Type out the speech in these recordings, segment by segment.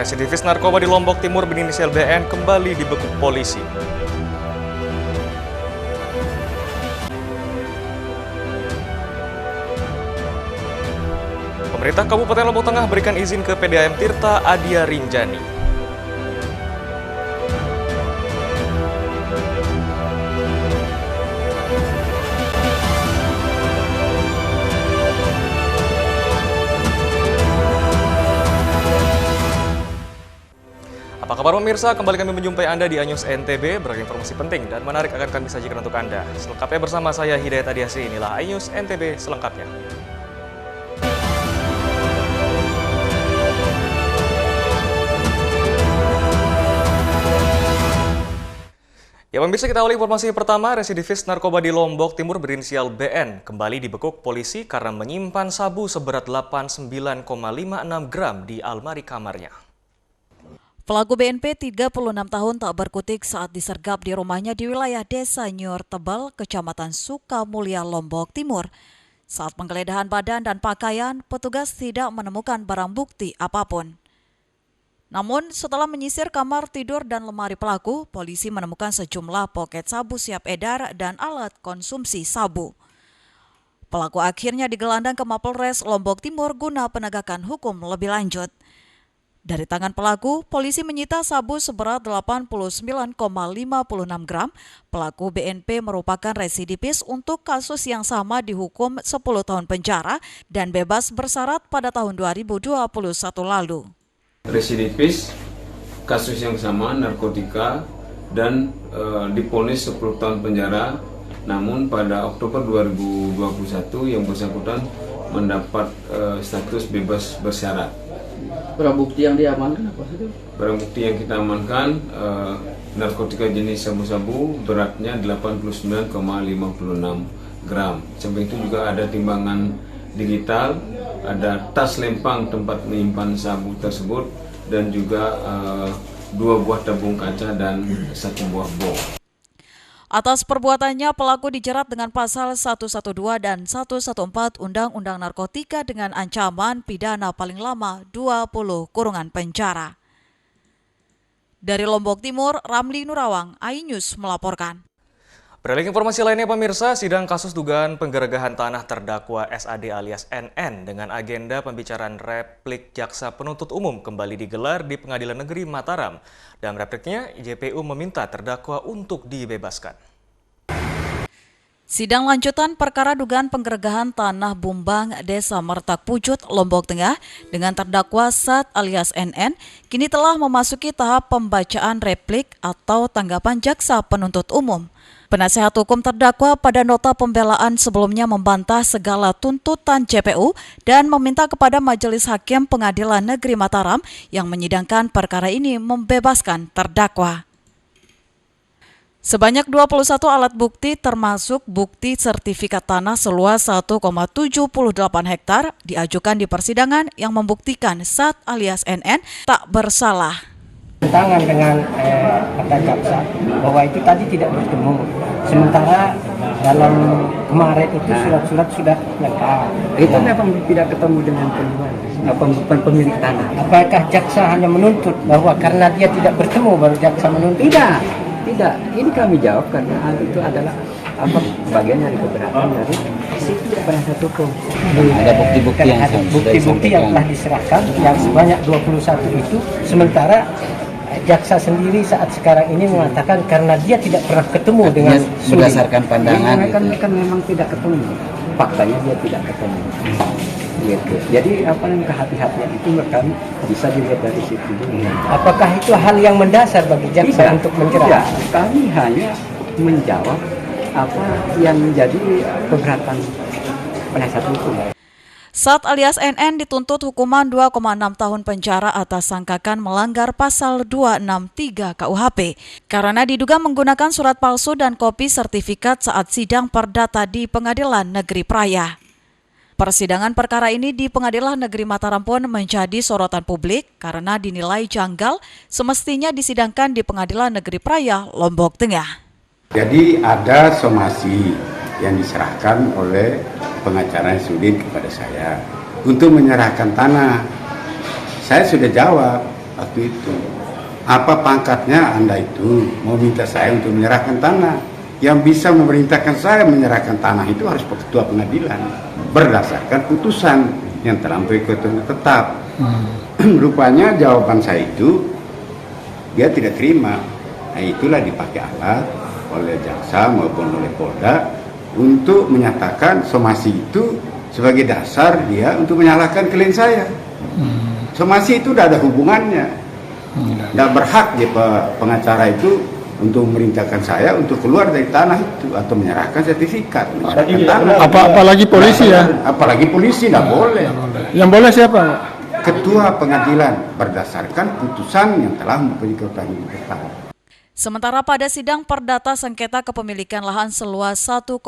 Residivis narkoba di Lombok Timur berinisial BN kembali dibekuk polisi. Pemerintah Kabupaten Lombok Tengah berikan izin ke PDAM Tirta Adia Rinjani. Apa kabar pemirsa? Kembali kami menjumpai Anda di iNews NTB. Beragam informasi penting dan menarik akan kami sajikan untuk Anda. Selengkapnya bersama saya Hidayat Adiasi. Inilah iNews NTB selengkapnya. Ya pemirsa, kita awali informasi pertama. Residivis narkoba di Lombok Timur berinisial BN kembali dibekuk polisi karena menyimpan sabu seberat 89,56 gram di almari kamarnya. Pelaku BNP 36 tahun tak berkutik saat disergap di rumahnya di wilayah Desa Nyor Tebal, Kecamatan Sukamulya, Lombok Timur. Saat penggeledahan badan dan pakaian, petugas tidak menemukan barang bukti apapun. Namun, setelah menyisir kamar tidur dan lemari pelaku, polisi menemukan sejumlah poket sabu siap edar dan alat konsumsi sabu. Pelaku akhirnya digelandang ke Mapolres Lombok Timur guna penegakan hukum lebih lanjut. Dari tangan pelaku, polisi menyita sabu seberat 89,56 gram. Pelaku BNP merupakan residivis untuk kasus yang sama dihukum 10 tahun penjara dan bebas bersyarat pada tahun 2021 lalu. Residivis, kasus yang sama, narkotika, dan divonis 10 tahun penjara. Namun pada Oktober 2021 yang bersangkutan mendapat status bebas bersyarat. Barang bukti yang diamankan apa saja? Barang bukti yang kita amankan narkotika jenis sabu-sabu beratnya 89,56 gram. Sampai itu juga ada timbangan digital, ada tas lempang tempat menyimpan sabu tersebut, dan juga 2 buah tabung kaca dan 1 buah bom. Atas perbuatannya, pelaku dijerat dengan pasal 112 dan 114 Undang-Undang Narkotika dengan ancaman pidana paling lama 20 kurungan penjara. Dari Lombok Timur, Ramli Nurawang, iNews melaporkan. Beralih ke informasi lainnya pemirsa, sidang kasus dugaan penggeledahan tanah terdakwa SAD alias NN dengan agenda pembicaraan replik jaksa penuntut umum kembali digelar di Pengadilan Negeri Mataram. Dalam repliknya, JPU meminta terdakwa untuk dibebaskan. Sidang lanjutan perkara dugaan penggeledahan tanah Bumbang, Desa Mertak Pujut, Lombok Tengah dengan terdakwa SAD alias NN kini telah memasuki tahap pembacaan replik atau tanggapan jaksa penuntut umum. Penasehat hukum terdakwa pada nota pembelaan sebelumnya membantah segala tuntutan JPU dan meminta kepada Majelis Hakim Pengadilan Negeri Mataram yang menyidangkan perkara ini membebaskan terdakwa. Sebanyak 21 alat bukti termasuk bukti sertifikat tanah seluas 1,78 hektar diajukan di persidangan yang membuktikan SAD alias NN tak bersalah. Tangan dengan kata jaksa bahwa itu tadi tidak bertemu. Sementara dalam kemarin itu surat-surat sudah lengkap. Itu memang tidak ketemu dengan pemilik tanah. Apakah jaksa hanya menuntut bahwa karena dia tidak bertemu baru jaksa menuntut? Tidak. Ini kami jawab karena hal itu adalah bagian dari keberatan dari situ penasihat hukum. Ada bukti-bukti yang telah diserahkan yang sebanyak 21 itu, sementara jaksa sendiri saat sekarang ini mengatakan karena dia tidak pernah ketemu dengan berdasarkan pandangan kan memang tidak ketemu, faktanya dia tidak ketemu gitu. Jadi kehati-hatian itu kami bisa dilihat dari situ. Apakah itu hal yang mendasar bagi jaksa untuk menjerat? Tidak, kami hanya menjawab apa yang menjadi keberatan penasihat hukum. SAD alias NN dituntut hukuman 2,6 tahun penjara atas sangkakan melanggar pasal 263 KUHP karena diduga menggunakan surat palsu dan kopi sertifikat saat sidang perdata di Pengadilan Negeri Praia. Persidangan perkara ini di Pengadilan Negeri Mataram pun menjadi sorotan publik karena dinilai janggal semestinya disidangkan di Pengadilan Negeri Praia, Lombok Tengah. Jadi ada somasi yang diserahkan oleh pengacara Sudin kepada saya untuk menyerahkan tanah. Saya sudah jawab waktu itu. Apa pangkatnya Anda itu mau minta saya untuk menyerahkan tanah? Yang bisa memerintahkan saya menyerahkan tanah itu harus ketua pengadilan berdasarkan putusan yang terlampaui ketentuan tetap. Rupanya jawaban saya itu dia tidak terima. Nah, itulah dipakai alat oleh jaksa maupun oleh Polda untuk menyatakan somasi itu sebagai dasar dia untuk menyalahkan klien saya. Somasi itu tidak ada hubungannya. Tidak berhak dia pengacara itu untuk memerintahkan saya untuk keluar dari tanah itu atau menyerahkan sertifikat, menyerahkan tanah. Apalagi polisi ya? Apalagi polisi tidak boleh. Yang boleh siapa? Ketua pengadilan berdasarkan putusan yang telah mempunyai kekuatan tetap. Sementara pada sidang perdata sengketa kepemilikan lahan seluas 1,78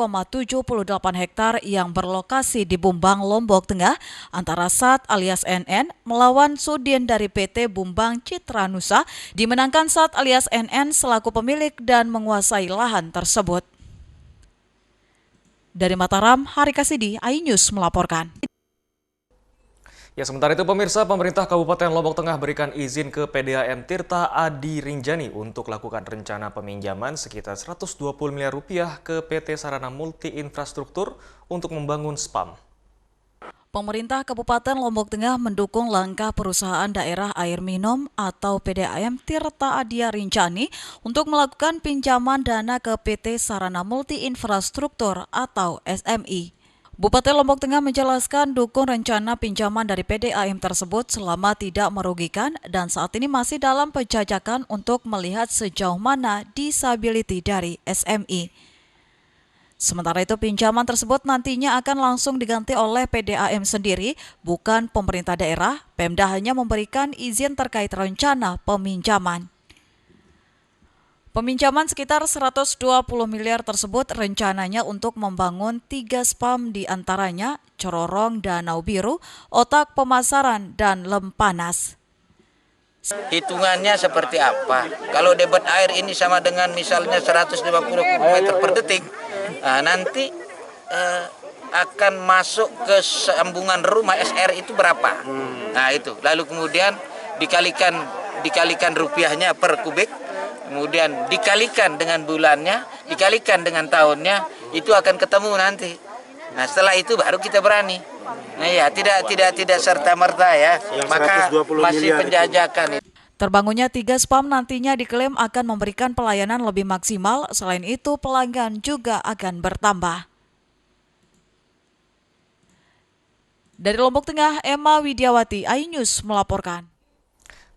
hektar yang berlokasi di Bumbang, Lombok Tengah antara Sat alias NN melawan Sudin dari PT Bumbang Citra Nusa, dimenangkan Sat alias NN selaku pemilik dan menguasai lahan tersebut. Dari Mataram, Hari Kasidi, iNews melaporkan. Ya, sementara itu pemirsa, pemerintah Kabupaten Lombok Tengah berikan izin ke PDAM Tirta Adi Rinjani untuk lakukan rencana peminjaman sekitar 120 miliar rupiah ke PT Sarana Multi Infrastruktur untuk membangun SPAM. Pemerintah Kabupaten Lombok Tengah mendukung langkah perusahaan daerah air minum atau PDAM Tirta Adi Rinjani untuk melakukan pinjaman dana ke PT Sarana Multi Infrastruktur atau SMI. Bupati Lombok Tengah menjelaskan dukung rencana pinjaman dari PDAM tersebut selama tidak merugikan dan saat ini masih dalam penjajakan untuk melihat sejauh mana disability dari SMI. Sementara itu pinjaman tersebut nantinya akan langsung diganti oleh PDAM sendiri, bukan pemerintah daerah. Pemda hanya memberikan izin terkait rencana peminjaman. Peminjaman sekitar 120 miliar tersebut rencananya untuk membangun 3 SPAM diantaranya Cororong Danau Biru, Otak Pemasaran, dan Lempanas. Hitungannya seperti apa? Kalau debit air ini sama dengan misalnya 150 meter per detik, nanti akan masuk ke sambungan rumah SR itu berapa? Nah itu, lalu kemudian dikalikan rupiahnya per kubik, kemudian dikalikan dengan bulannya, dikalikan dengan tahunnya, itu akan ketemu nanti. Nah setelah itu baru kita berani. Nah ya tidak serta-merta ya, maka masih penjajakan. Terbangunnya 3 SPAM nantinya diklaim akan memberikan pelayanan lebih maksimal, selain itu pelanggan juga akan bertambah. Dari Lombok Tengah, Emma Widiawati, iNews melaporkan.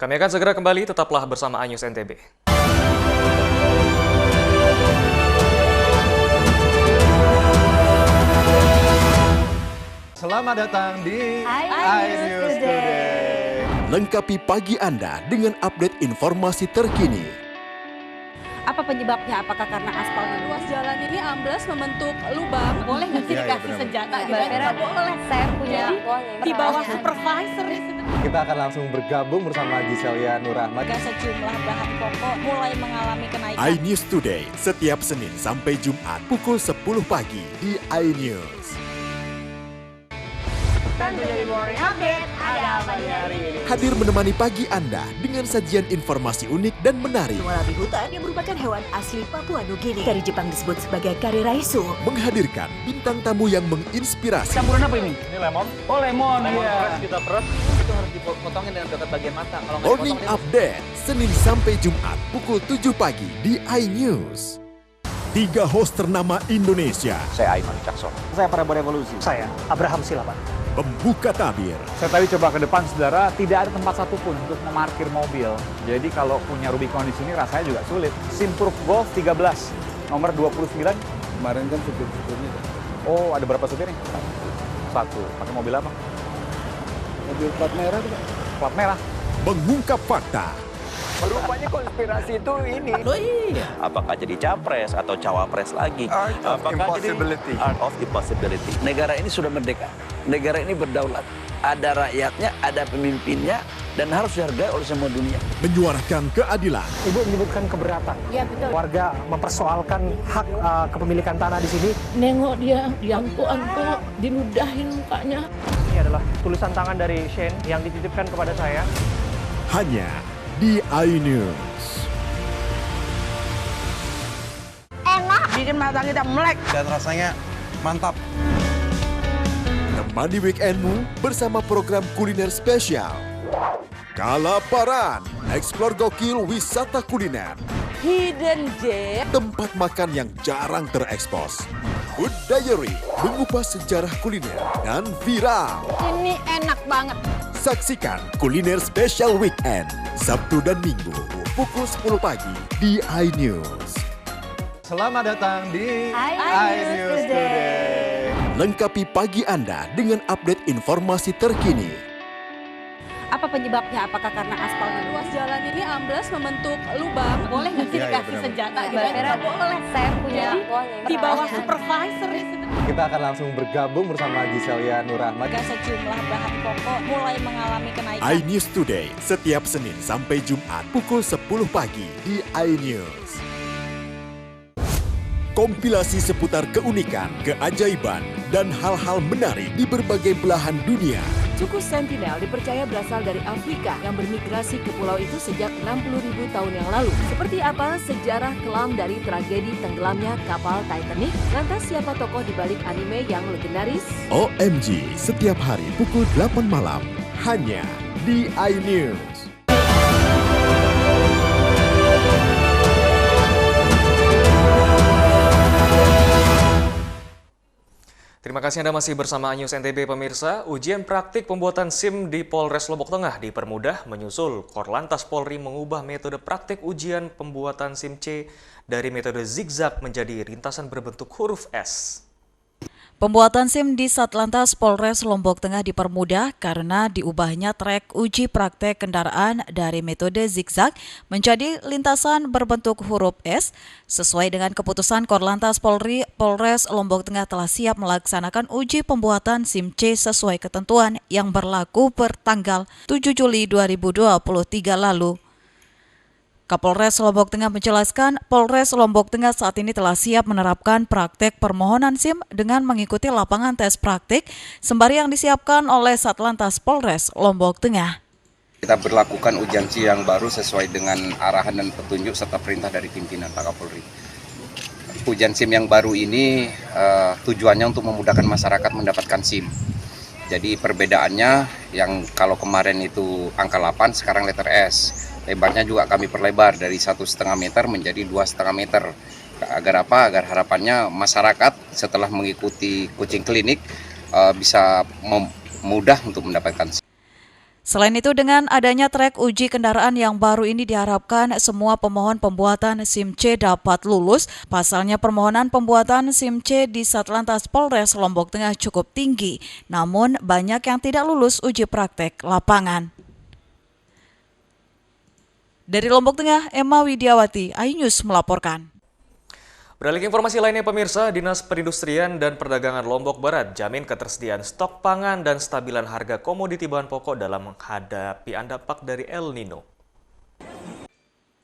Kami akan segera kembali, tetaplah bersama iNews NTB. Selamat datang di iNews Today. Lengkapi pagi Anda dengan update informasi terkini. Apa penyebabnya? Apakah karena aspal ruas jalan ini ambles membentuk lubang? Boleh nggak sih dikasih senjata? Nggak boleh. Saya punya di bawah supervisor. Kita akan langsung bergabung bersama Giselia Nurahmat. Sejumlah bahan pokok mulai mengalami kenaikan. iNews Today setiap Senin sampai Jumat pukul 10 pagi di iNews. Hadir menemani pagi Anda dengan sajian informasi unik dan menarik. Walabi hutan yang merupakan hewan asli Papua Nugini. Dari Jepang disebut sebagai kari raisu. Menghadirkan bintang tamu yang menginspirasi. Campuran apa ini? Ini lemon. Oh lemon, iya. Kita peras. Itu harus dipotongin dengan dekat bagian mata. Kalau Morning Update, Senin sampai Jumat pukul 7 pagi di iNews. 3 host ternama Indonesia. Saya Aiman Cakson. Saya Prabowo Revolusi. Saya Abraham Silaban. Pembuka tabir. Saya tadi coba ke depan, saudara, tidak ada tempat satupun untuk memarkir mobil. Jadi kalau punya Rubicon di sini rasanya juga sulit. Simproof Golf 13, nomor 29. Kemarin kan supir-supirnya. Oh, ada berapa supirnya? 1. Pakai mobil apa? Mobil plat merah juga. Plat merah. Mengungkap fakta. Rupanya konspirasi itu ini. Oh iya. Apakah jadi capres atau cawapres lagi? Art of impossibility. Art of impossibility. Negara ini sudah merdeka. Negara ini berdaulat. Ada rakyatnya, ada pemimpinnya, dan harus dihargai oleh semua dunia. Menyuarakan keadilan. Ibu menyebutkan keberatan. Ya, betul. Warga mempersoalkan hak kepemilikan tanah di sini. Nengok dia, diangkut-angkut, diludahin mukanya. Ini adalah tulisan tangan dari Shane yang dititipkan kepada saya. Hanya di iNews. Enak, bikin mata kita melek dan rasanya mantap. Temani weekendmu bersama program kuliner spesial. Kalaparan, eksplor gokil wisata kuliner. Hidden Gem, Tempat makan yang jarang terekspos. Food Diary, mengupas sejarah kuliner dan viral. ini enak banget. Saksikan kuliner spesial weekend, Sabtu dan Minggu, pukul 10 pagi di iNews. Selamat datang di iNews Today. Lengkapi pagi Anda dengan update informasi terkini. Apa penyebabnya? Apakah karena aspalnya luas jalan ini ambles membentuk lubang? Boleh nggak sih dikasih senjata? Nggak boleh. Saya punya di bawah supervisor. Kita akan langsung bergabung bersama Giselia Nurahmat. Sejumlah bahan pokok mulai mengalami kenaikan. iNews Today, setiap Senin sampai Jumat pukul 10 pagi di iNews. Kompilasi seputar keunikan, keajaiban, dan hal-hal menarik di berbagai belahan dunia. Suku Sentinel dipercaya berasal dari Afrika yang bermigrasi ke pulau itu sejak 60.000 tahun yang lalu. Seperti apa sejarah kelam dari tragedi tenggelamnya kapal Titanic? Lantas siapa tokoh di balik anime yang legendaris? OMG, setiap hari pukul 8 malam, hanya di iNews. Terima kasih Anda masih bersama iNews NTB pemirsa. Ujian praktik pembuatan SIM di Polres Lombok Tengah dipermudah menyusul Korlantas Polri mengubah metode praktik ujian pembuatan SIM C dari metode zigzag menjadi rintasan berbentuk huruf S. Pembuatan SIM di Satlantas Polres Lombok Tengah dipermudah karena diubahnya trek uji praktek kendaraan dari metode zigzag menjadi lintasan berbentuk huruf S. Sesuai dengan keputusan Korlantas Polri, Polres Lombok Tengah telah siap melaksanakan uji pembuatan SIM C sesuai ketentuan yang berlaku pertanggal 7 Juli 2023 lalu. Kapolres Lombok Tengah menjelaskan, Polres Lombok Tengah saat ini telah siap menerapkan praktek permohonan SIM dengan mengikuti lapangan tes praktik sembari yang disiapkan oleh Satlantas Polres Lombok Tengah. Kita berlakukan ujian SIM yang baru sesuai dengan arahan dan petunjuk serta perintah dari pimpinan Pak Kapolri. Ujian SIM yang baru ini tujuannya untuk memudahkan masyarakat mendapatkan SIM. Jadi perbedaannya yang kalau kemarin itu angka 8, sekarang letter S. Lebarnya juga kami perlebar dari 1,5 meter menjadi 2,5 meter. Agar apa? Agar harapannya masyarakat setelah mengikuti coaching klinik bisa mudah untuk mendapatkan SIM. Selain itu, dengan adanya trek uji kendaraan yang baru ini diharapkan semua pemohon pembuatan SIM C dapat lulus. Pasalnya permohonan pembuatan SIM C di Satlantas Polres Lombok Tengah cukup tinggi, namun banyak yang tidak lulus uji praktek lapangan. Dari Lombok Tengah, Emma Widiawati, iNews melaporkan. Beralih ke informasi lainnya pemirsa, Dinas Perindustrian dan Perdagangan Lombok Barat jamin ketersediaan stok pangan dan stabilan harga komoditi bahan pokok dalam menghadapi dampak dari El Nino.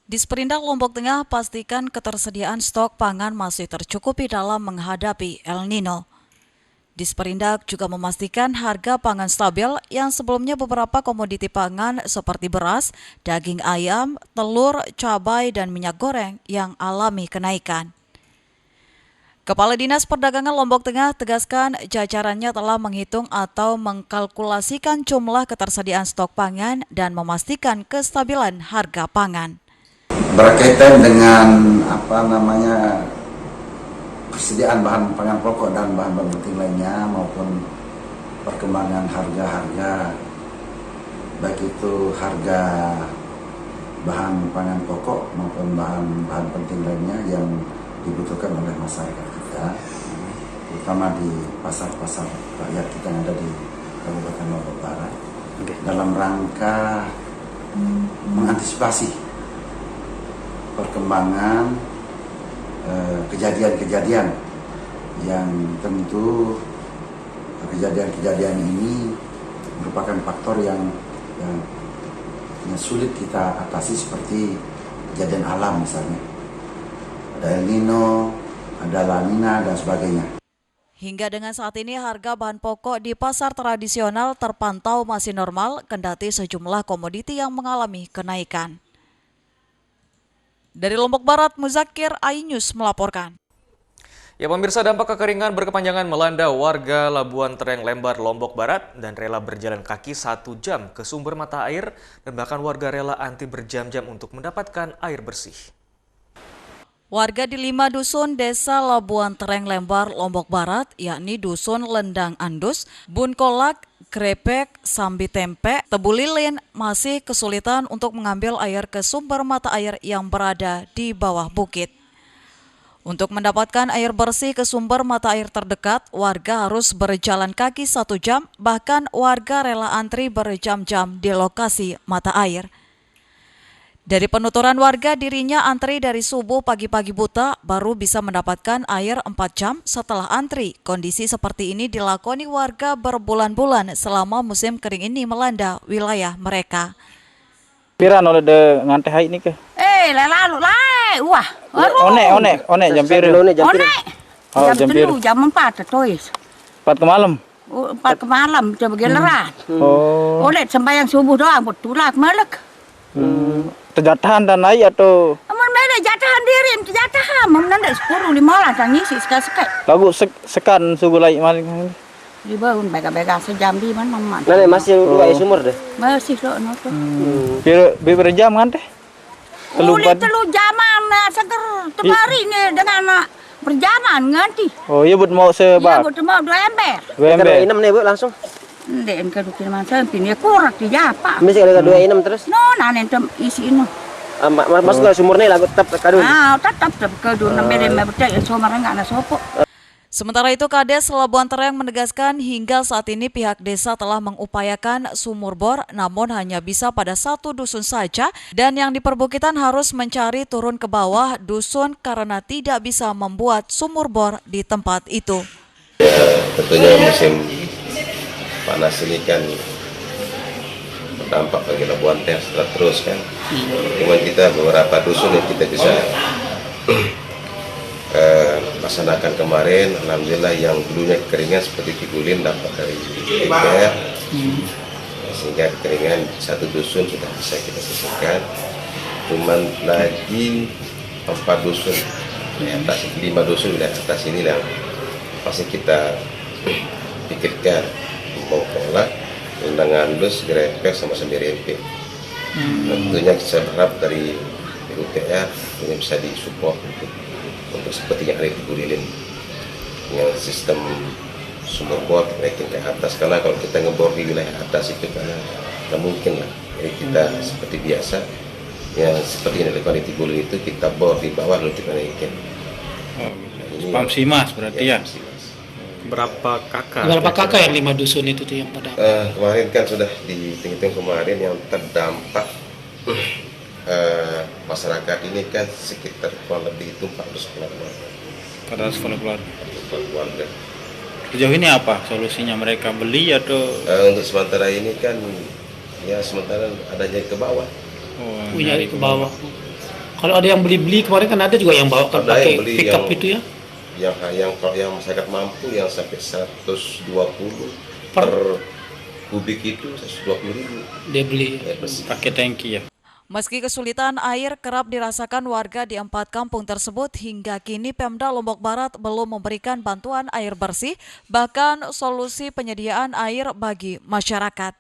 Disperindak Lombok Tengah pastikan ketersediaan stok pangan masih tercukupi dalam menghadapi El Nino. Disperindak juga memastikan harga pangan stabil yang sebelumnya beberapa komoditi pangan seperti beras, daging ayam, telur, cabai, dan minyak goreng yang alami kenaikan. Kepala Dinas Perdagangan Lombok Tengah tegaskan jajarannya telah menghitung atau mengkalkulasikan jumlah ketersediaan stok pangan dan memastikan kestabilan harga pangan. Berkaitan dengan persediaan bahan pangan pokok dan bahan penting lainnya maupun perkembangan harga-harga, baik itu harga bahan pangan pokok maupun bahan penting lainnya yang dibutuhkan oleh masyarakat kita, terutama di pasar-pasar rakyat kita yang ada di Kabupaten Lombok Barat, dalam rangka mengantisipasi perkembangan kejadian-kejadian yang tentu kejadian-kejadian ini merupakan faktor yang sulit kita atasi seperti kejadian alam misalnya. Ada El Nino, ada La Nina dan sebagainya. Hingga dengan saat ini harga bahan pokok di pasar tradisional terpantau masih normal kendati sejumlah komoditi yang mengalami kenaikan. Dari Lombok Barat, Muzakir, iNews melaporkan. Ya pemirsa, dampak kekeringan berkepanjangan melanda warga Labuan Tereng Lembar, Lombok Barat dan rela berjalan kaki 1 jam ke sumber mata air dan bahkan warga rela antri berjam-jam untuk mendapatkan air bersih. Warga di 5 dusun desa Labuan Tereng Lembar, Lombok Barat, yakni Dusun Lendang Andus, Bunkolak, Krepek, Sambi Tempe, Tebu Lilin, masih kesulitan untuk mengambil air ke sumber mata air yang berada di bawah bukit. Untuk mendapatkan air bersih ke sumber mata air terdekat, warga harus berjalan kaki 1 jam, bahkan warga rela antri berjam-jam di lokasi mata air. Dari penuturan warga, dirinya antri dari subuh pagi-pagi buta baru bisa mendapatkan air 4 jam setelah antri. Kondisi seperti ini dilakoni warga berbulan-bulan selama musim kering ini melanda wilayah mereka. Piran oleh de ngante hai ini ke? Lalu wah. One jam pira. Jam 3, jam 4 tois. 4 ke malam. 4 ke malam coba geleran. Oleh sembahyang subuh doang betulak melek. Terjatahan dan naik atau? Amun mele jatahan diri, jatahan. Menanda 10-15 tang ngisi sekali. Lagu sekan sugu lai maling. Di bangun bega-bega sejam di mana man. Nane masih dua sumur deh. Masih lo noto. Berapa jam kan teh? Telu jaman seger temari ni dengan berjaman nganti. Oh iya buat mau sebab. Iya buat mau 2 ember. 2 ember. 26 nih Bu langsung. Ndek kan dukin masa pinnya kurak di japa. Mesti kalau 26 terus. No nane tem isi no. Mas kalau sumur nih lagu tetap kadun. Tetap kadun nambe betul sumur enggak ada sopo. Sementara itu, Kades Labuan Tereng menegaskan hingga saat ini pihak desa telah mengupayakan sumur bor, namun hanya bisa pada 1 dusun saja, dan yang di perbukitan harus mencari turun ke bawah dusun karena tidak bisa membuat sumur bor di tempat itu. Ya, tentunya musim panas ini kan berdampak bagi Labuan Tereng setelah terus kan. Cuma kita beberapa dusun yang kita bisa laksanakan kemarin, alhamdulillah yang dulunya kekeringan seperti Tigulin dapat dari DPR, sehingga kekeringan 1 dusun sudah bisa kita selesaikan. Cuman lagi 4 dusun di atas, 5 dusun di atas ini yang pasti kita pikirkan mau pola undangan dus Grepek sama Semberempe. Tentunya saya berharap dari PUTR ini bisa disupport untuk seperti yang ada di Bulilin dengan sistem sumber bor naikin ke atas, karena kalau kita ngebor di wilayah atas itu karena nggak mungkin lah. Jadi kita seperti biasa yang seperti yang dilakukan di Tibulin itu kita bor di bawah lalu kita naikin. Pam Simas berarti ya. Berapa kakak? Berapa kakak yang 5 dusun itu tuh yang pada? Kemarin kan sudah dihitung kemarin yang terdampak masyarakat ini kan sekitar kurang lebih itu 400 keluarga. Sejauh ini apa solusinya, mereka beli atau? Untuk sementara ini kan ya sementara ada jadi ke bawah. Nyari ke bawah. Kalau ada yang beli kemarin kan ada juga yang bawa kan pakai pickup itu ya? Yang masyarakat mampu yang sampai 120 per kubik itu 120.000. Dia beli pakai tangki ya. Meski kesulitan air kerap dirasakan warga di 4 kampung tersebut, hingga kini Pemda Lombok Barat belum memberikan bantuan air bersih, bahkan solusi penyediaan air bagi masyarakat.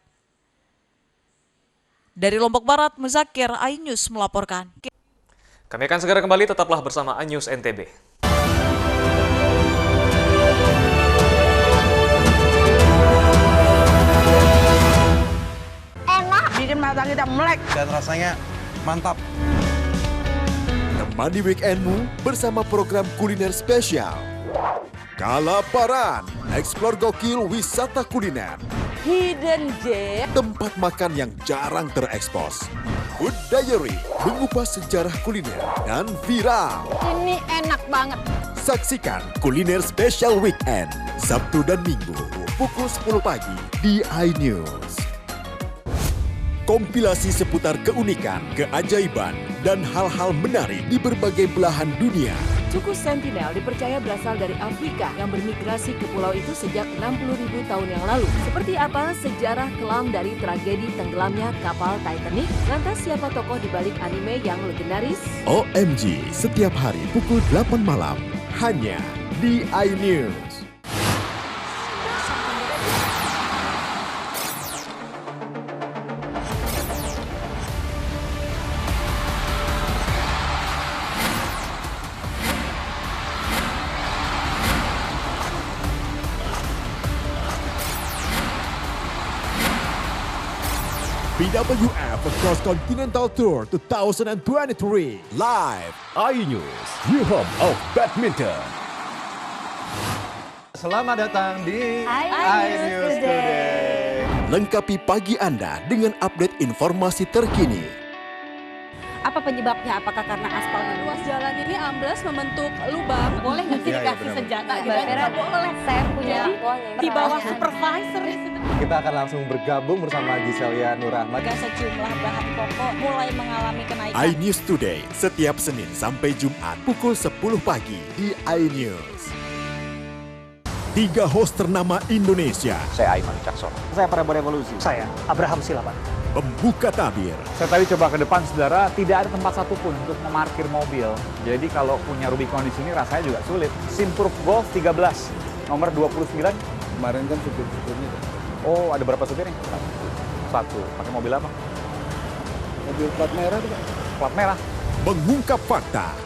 Dari Lombok Barat, Muzakir, iNews melaporkan. Kami akan segera kembali, tetaplah bersama iNews NTB. Bikin mata kita melek dan rasanya mantap. Temani weekendmu bersama program kuliner spesial. Kalaparan, eksplor gokil wisata kuliner. Hidden Gem, tempat makan yang jarang terekspos. Food Diary, mengupas sejarah kuliner dan viral. ini enak banget. Saksikan kuliner spesial weekend, Sabtu dan Minggu, pukul 10 pagi di iNews. Kompilasi seputar keunikan, keajaiban, dan hal-hal menarik di berbagai belahan dunia. Suku Sentinel dipercaya berasal dari Afrika yang bermigrasi ke pulau itu sejak 60.000 tahun yang lalu. Seperti apa sejarah kelam dari tragedi tenggelamnya kapal Titanic? Lantas siapa tokoh di balik anime yang legendaris? OMG setiap hari pukul 8 malam hanya di iNews. BWF Cross Continental Tour 2023 live iNews, your home of badminton. Selamat datang di iNews Today. Lengkapi pagi Anda dengan update informasi terkini. Apa penyebabnya? Apakah karena aspalnya luas jalan ini ambles membentuk lubang? Boleh nggak sih dikasih senjata? Nggak boleh. Saya punya di bawah supervisor. Kita akan langsung bergabung bersama Giselia Nurahmat. Sejumlah bahan pokok mulai mengalami kenaikan. iNews Today setiap Senin sampai Jumat pukul 10 pagi di iNews. 3 host ternama Indonesia. Saya Aiman Caksono. Saya Prabowo Revolusi. Saya Abraham Silaban. Pembuka tabir. Saya tadi coba ke depan, saudara, tidak ada tempat satupun untuk memarkir mobil. Jadi kalau punya Rubicon di sini rasanya juga sulit. Simpruk Golf 13, nomor 29. Kemarin kan supir-supirnya. Oh, ada berapa supirnya? Satu. Pakai mobil apa? Mobil plat merah tuh, Pak. Plat merah. Mengungkap fakta.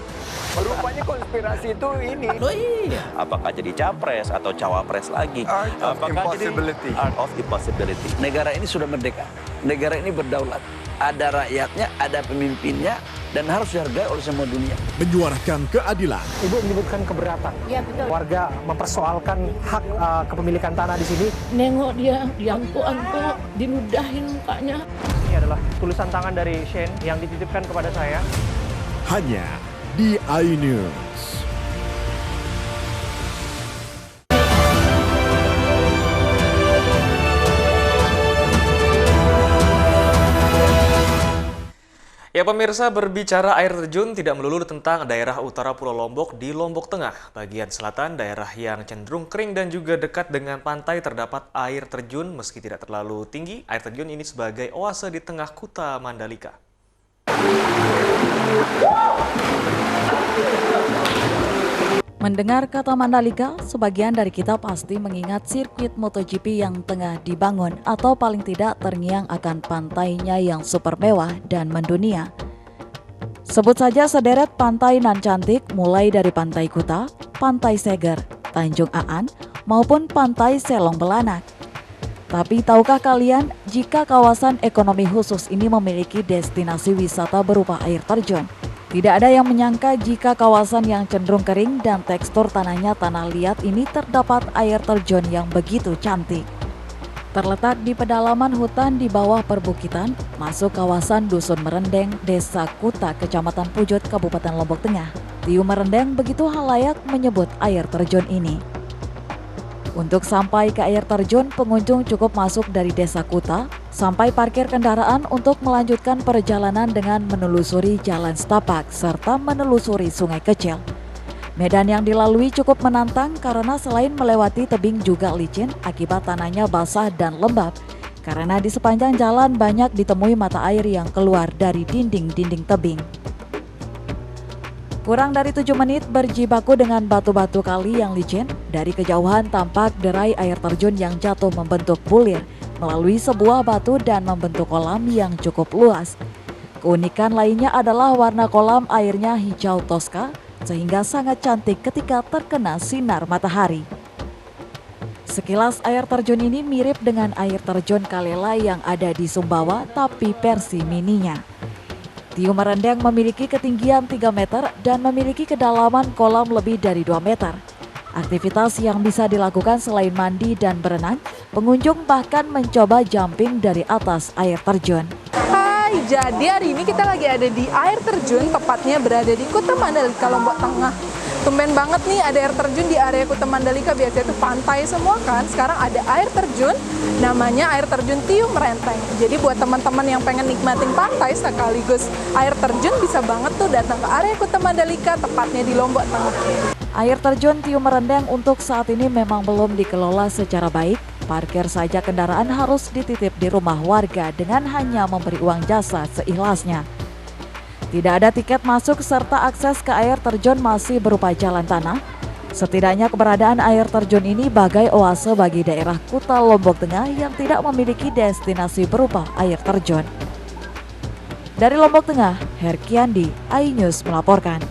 Rupanya konspirasi itu ini. Loh iya. Apakah jadi capres atau cawapres lagi? Art of impossibility. Art of impossibility. Negara ini sudah merdeka. Negara ini berdaulat. Ada rakyatnya, ada pemimpinnya, dan harus dihargai oleh semua dunia. Menyuarakan keadilan. Ibu menyebutkan keberatan. Iya betul. Warga mempersoalkan hak kepemilikan tanah di sini. Nengok dia, diangkut-angkut, diludahin mukanya. Ini adalah tulisan tangan dari Shane yang dititipkan kepada saya. Hanya di iNews. Ya pemirsa, berbicara air terjun tidak melulu tentang daerah utara Pulau Lombok di Lombok Tengah. Bagian selatan, daerah yang cenderung kering dan juga dekat dengan pantai terdapat air terjun meski tidak terlalu tinggi. Air terjun ini sebagai oase di tengah Kuta Mandalika. Mendengar kata Mandalika, sebagian dari kita pasti mengingat sirkuit MotoGP yang tengah dibangun atau paling tidak terngiang akan pantainya yang super mewah dan mendunia. Sebut saja sederet pantai nan cantik mulai dari Pantai Kuta, Pantai Seger, Tanjung Aan, maupun Pantai Selong Belanak. Tapi tahukah kalian jika kawasan ekonomi khusus ini memiliki destinasi wisata berupa air terjun? Tidak ada yang menyangka jika kawasan yang cenderung kering dan tekstur tanahnya tanah liat ini terdapat air terjun yang begitu cantik. Terletak di pedalaman hutan di bawah perbukitan, masuk kawasan Dusun Merendeng, Desa Kuta, Kecamatan Pujut, Kabupaten Lombok Tengah. Tiu Merendeng begitu halayak menyebut air terjun ini. Untuk sampai ke air terjun, pengunjung cukup masuk dari Desa Kuta, sampai parkir kendaraan untuk melanjutkan perjalanan dengan menelusuri jalan setapak serta menelusuri sungai kecil. Medan yang dilalui cukup menantang karena selain melewati tebing juga licin akibat tanahnya basah dan lembab. Karena di sepanjang jalan banyak ditemui mata air yang keluar dari dinding-dinding tebing. Kurang dari 7 menit berjibaku dengan batu-batu kali yang licin, dari kejauhan tampak derai air terjun yang jatuh membentuk bulir melalui sebuah batu dan membentuk kolam yang cukup luas. Keunikan lainnya adalah warna kolam airnya hijau toska, sehingga sangat cantik ketika terkena sinar matahari. Sekilas air terjun ini mirip dengan air terjun Kalela yang ada di Sumbawa, tapi versi mininya. Tiu Merendeng memiliki ketinggian 3 meter dan memiliki kedalaman kolam lebih dari 2 meter. Aktivitas yang bisa dilakukan selain mandi dan berenang, pengunjung bahkan mencoba jumping dari atas air terjun. Hai, jadi hari ini kita lagi ada di air terjun, tepatnya berada di Kuta Mandalika, Lombok Tengah. tumben banget nih ada air terjun di area Kuta Mandalika. Biasanya itu pantai semua kan, sekarang ada air terjun, namanya air terjun Tiung Renteng. Jadi buat teman-teman yang pengen nikmatin pantai sekaligus air terjun, bisa banget tuh datang ke area Kuta Mandalika, tepatnya di Lombok Tengah. Air terjun Tiung Renteng untuk saat ini memang belum dikelola secara baik. Parkir saja kendaraan harus dititip di rumah warga dengan hanya memberi uang jasa seikhlasnya. Tidak ada tiket masuk serta akses ke air terjun masih berupa jalan tanah. Setidaknya keberadaan air terjun ini bagai oase bagi daerah Kuta Lombok Tengah yang tidak memiliki destinasi berupa air terjun. Dari Lombok Tengah, Herkiandi, iNews melaporkan.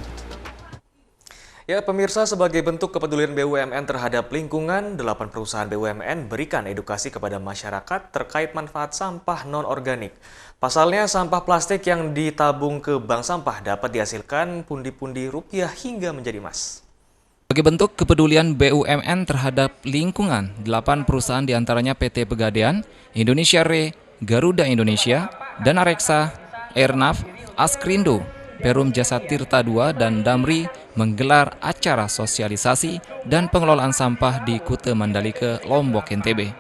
Ya, pemirsa, sebagai bentuk kepedulian BUMN terhadap lingkungan, 8 perusahaan BUMN berikan edukasi kepada masyarakat terkait manfaat sampah non-organik. Pasalnya, sampah plastik yang ditabung ke bank sampah dapat dihasilkan pundi-pundi rupiah hingga menjadi emas. Sebagai bentuk kepedulian BUMN terhadap lingkungan, 8 perusahaan diantaranya PT Pegadaian, Indonesia Re, Garuda Indonesia, Dana Reksa, Airnav, Askrindo, Perum Jasa Tirta II, dan Damri menggelar acara sosialisasi dan pengelolaan sampah di Kuta Mandalika, Lombok, NTB.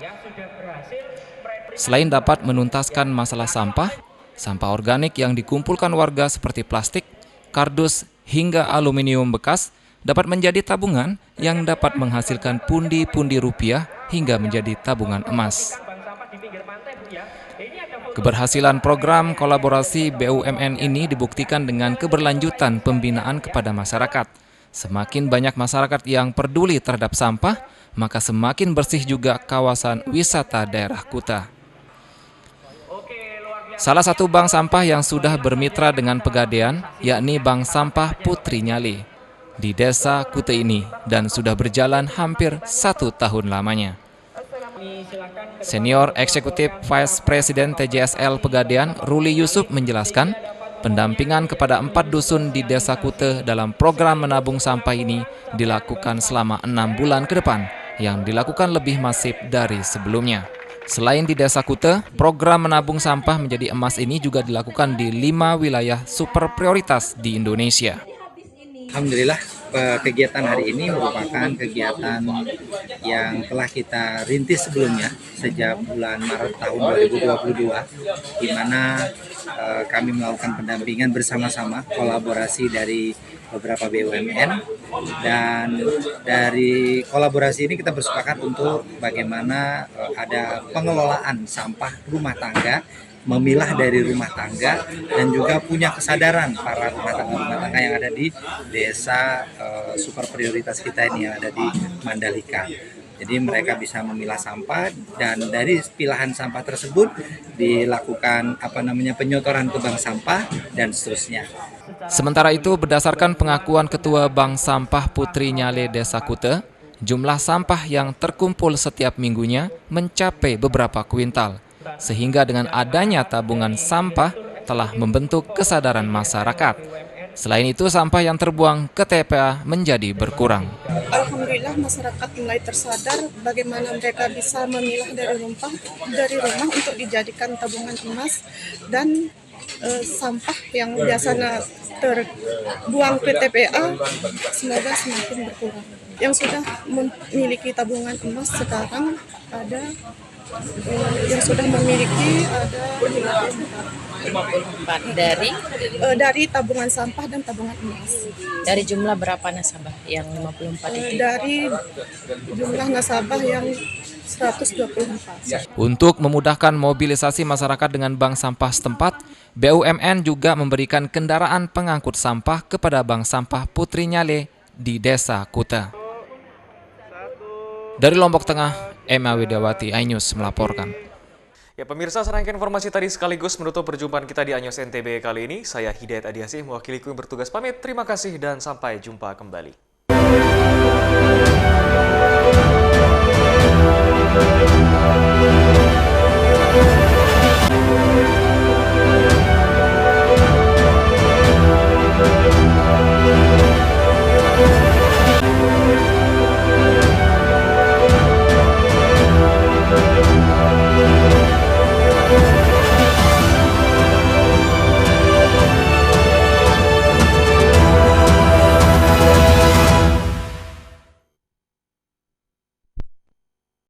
Selain dapat menuntaskan masalah sampah organik yang dikumpulkan warga seperti plastik, kardus, hingga aluminium bekas dapat menjadi tabungan yang dapat menghasilkan pundi-pundi rupiah hingga menjadi tabungan emas. Keberhasilan program kolaborasi BUMN ini dibuktikan dengan keberlanjutan pembinaan kepada masyarakat. Semakin banyak masyarakat yang peduli terhadap sampah, maka semakin bersih juga kawasan wisata daerah Kuta. Salah satu bank sampah yang sudah bermitra dengan Pegadaian, yakni Bank Sampah Putri Nyali, di desa Kuta ini, dan sudah berjalan hampir 1 tahun lamanya. Senior Eksekutif Vice President TJSL Pegadaian, Ruli Yusuf menjelaskan, pendampingan kepada 4 dusun di Desa Kuta dalam program menabung sampah ini dilakukan selama 6 bulan ke depan, yang dilakukan lebih masif dari sebelumnya. Selain di Desa Kuta, program menabung sampah menjadi emas ini juga dilakukan di 5 wilayah super prioritas di Indonesia. Alhamdulillah, kegiatan hari ini merupakan kegiatan yang telah kita rintis sebelumnya sejak bulan Maret tahun 2022, di mana kami melakukan pendampingan bersama-sama, kolaborasi dari beberapa BUMN, dan dari kolaborasi ini kita bersepakat untuk bagaimana ada pengelolaan sampah rumah tangga, memilah dari rumah tangga, dan juga punya kesadaran para rumah tangga yang ada di desa super prioritas kita ini yang ada di Mandalika. Jadi mereka bisa memilah sampah, dan dari pilahan sampah tersebut dilakukan penyotoran ke bank sampah dan seterusnya. Sementara itu, berdasarkan pengakuan Ketua Bank Sampah Putri Nyale Desa Kuta, jumlah sampah yang terkumpul setiap minggunya mencapai beberapa kuintal. Sehingga dengan adanya tabungan sampah telah membentuk kesadaran masyarakat. Selain itu, sampah yang terbuang ke TPA menjadi berkurang. Alhamdulillah, masyarakat mulai tersadar bagaimana mereka bisa memilah dari rumah untuk dijadikan tabungan emas, dan sampah yang biasanya terbuang ke TPA semoga semakin berkurang. Yang sudah memiliki tabungan emas sekarang ada yang sudah memiliki ada 54 dari tabungan sampah dan tabungan emas. Dari jumlah berapa nasabah yang 54 itu? Dari jumlah nasabah yang 124. Untuk memudahkan mobilisasi masyarakat dengan bank sampah setempat, BUMN juga memberikan kendaraan pengangkut sampah kepada Bank Sampah Putri Nyale di Desa Kuta. Dari Lombok Tengah, Emma Widiawati, iNews melaporkan. Ya pemirsa, serangkaian informasi tadi sekaligus menutup perjumpaan kita di iNews NTB kali ini. Saya Hidayat Adiasih, mewakili kru yang bertugas pamit. Terima kasih dan sampai jumpa kembali.